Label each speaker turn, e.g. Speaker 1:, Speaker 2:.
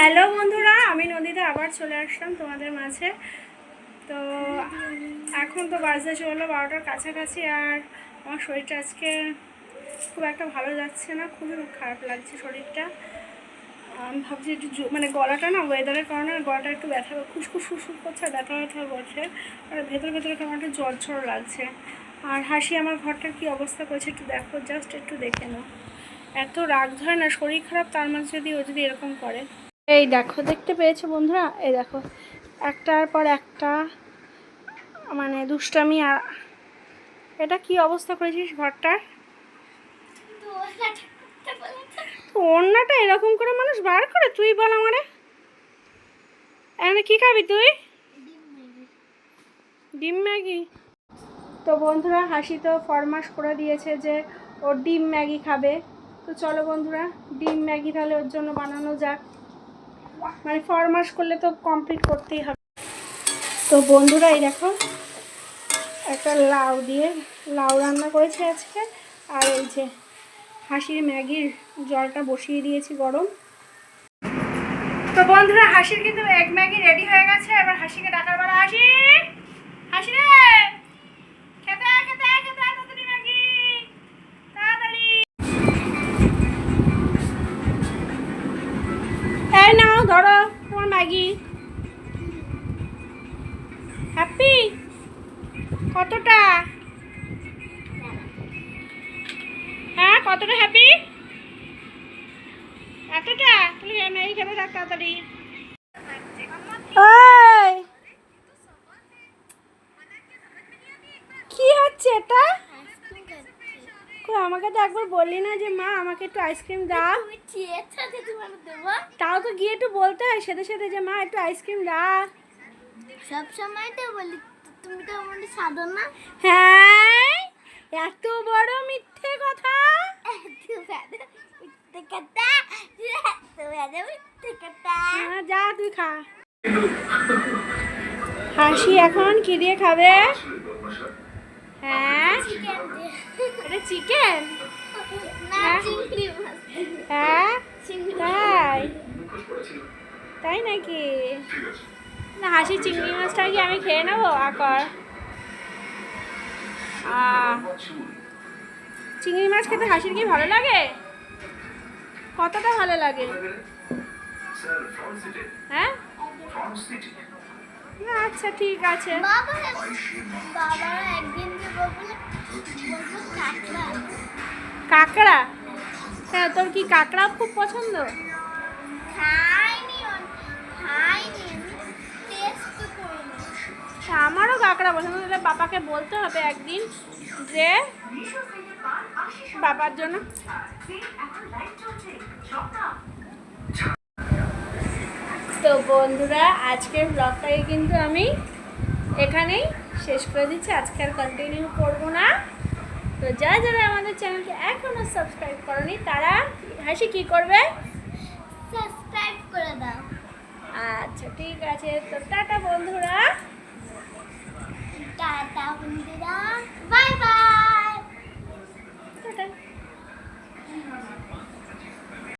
Speaker 1: Hello বন্ধুরা, আমি নদীতে আবার চলে আসলাম তোমাদের মাঝে। তো এখন তো বাজতে চললো 12টার কাছাকাছি, আর আমার শরীরটা আজকে খুব একটা ভালো যাচ্ছে না, খুবই খারাপ লাগছে শরীরটা। আমি ভাবছি একটু মানে গলাটা না ওয়েদারের কারণে গলাটা একটু ব্যথা খুসখুস ফুসফুস করছে, ব্যথা ব্যথা করছে, আর ভেতরে কেমন একটা জ্বর লাগছে। আর হাসি আমার ঘরটার কী অবস্থা করেছে একটু দেখো, জাস্ট একটু দেখে নাও। এত রাগ ধরে না, শরীর খারাপ, তার মাঝে যদি ও যদি এরকম করে। এই দেখো, দেখতে পেয়েছো বন্ধুরা? এই দেখো, একটার পর একটা মানে দুষ্টামি। আর এটা কি অবস্থা করেছিস ঘরটার? তো ওড়নাটা এরকম করে মানুষ বার করে? তুই বল আমারে, এখানে কি খাবি তুই? ডিম ম্যাগি? তো বন্ধুরা, হাসি তো ফরমাশ করে দিয়েছে যে ও ডিম ম্যাগি খাবে। তো চলো বন্ধুরা, ডিম ম্যাগি তাহলে ওর জন্য বানানো যাক। মানে ফরমাশ করলে তো কমপ্লিট করতেই হবে। তো বন্ধুরা, এই দেখো একটা লাউ রান্না করেছি আজকে। আর এই যে হাসির ম্যাগির জলটা বসিয়ে দিয়েছি গরম। তো বন্ধুরা, হাসির কিন্তু এগ ম্যাগি রেডি হয়ে গেছে। এবার হাসিকে ডাকার বেলা। হাসি, হাসি রে, খেতে খেতে খেতে তাড়াতাড়ি ম্যাগি, তাড়াতাড়ি। এই নাও, ধরো তোমার ম্যাগি। হ্যাপি? কতটা? হ্যাঁ, কতটা হ্যাপি? এতটা? তুই ম্যাগি খেতে থাক তাড়াতাড়ি। কি হচ্ছে এটা? আমাকে তো একবার বললি না যে মা আমাকে একটু আইসক্রিম দাও? তাও তো গিয়ে একটু বলতে হয় সাথে সাথে যে মা একটু আইসক্রিম দাও।
Speaker 2: সব সময় তো বলি, তুমি তো আমাকে সাধো না।
Speaker 1: হ্যাঁ, এত বড় মিথ্যে কথা। যা তুই খা। হাসি এখন কি দিয়ে খাবে? হ্যাঁ, এটা চিকেন? হ্যাঁ, তাই নাকি? না, হাসি চিংড়ি মাছটা কি আমি খেয়ে নেবো? আকর, চিংড়ি মাছ খেতে হাসির কি ভালো লাগে? কতটা ভালো লাগে? হ্যাঁ, আচ্ছা ঠিক আছে। কাঁকড়া? হ্যাঁ, তোর কি কাঁকড়া খুব পছন্দ? আমারও কাঁকড়া পছন্দ। তাহলে বাবাকে বলতে হবে একদিন যে বাবার জন্য। তো বন্ধুরা, আজকের ব্লগটাকে কিন্তু আমি এখানেই শেষ করে দিচ্ছি। আজকে আর কন্টিনিউ করবো না। তো যারা আমাদের চ্যানেলকে এখনো সাবস্ক্রাইব করনি তারা হাসি কি করবে?
Speaker 2: সাবস্ক্রাইব করে দাও।
Speaker 1: আচ্ছা ঠিক আছে। তো টাটা বন্ধুরা।
Speaker 2: টাটা বন্ধুরা, বাই বাই।